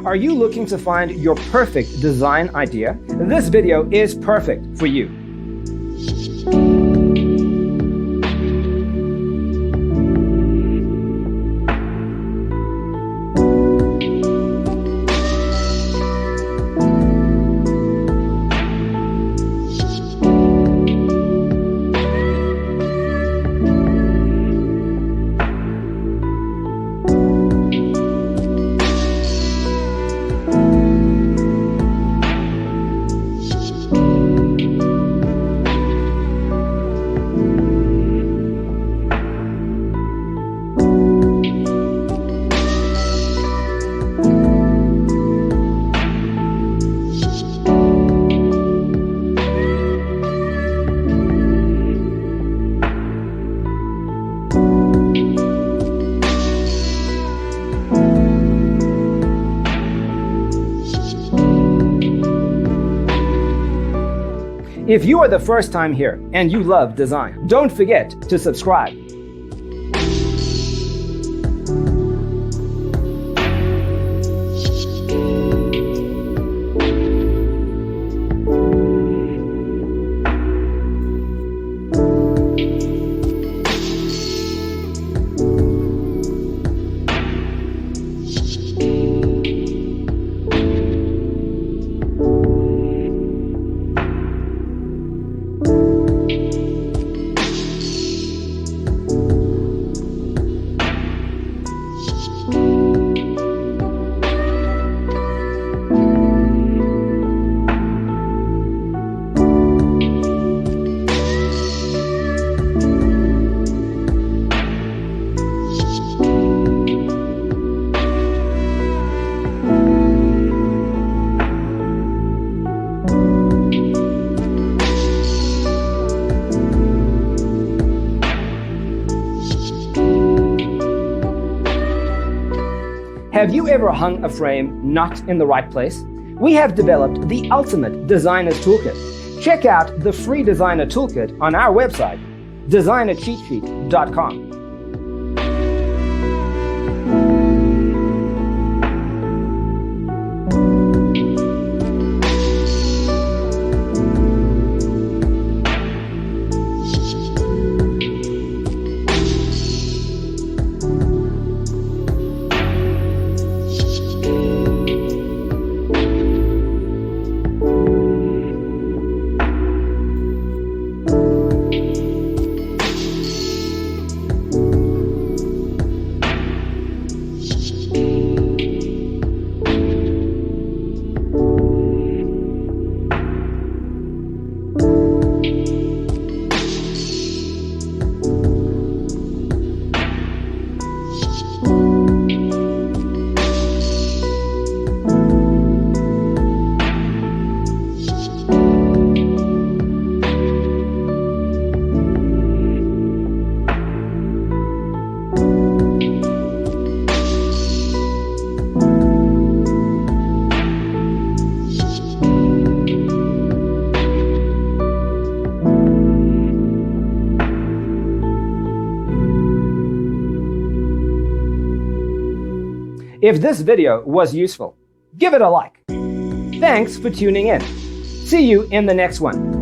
Are you looking to find your perfect design idea? This video is perfect for you. If you are the first time here and you love design, don't forget to subscribe. Have you ever hung a frame not in the right place? We have developed the ultimate designer's toolkit. Check out the free designer toolkit on our website, designercheatsheet.com. If this video was useful, give it a like. Thanks for tuning in. See you in the next one.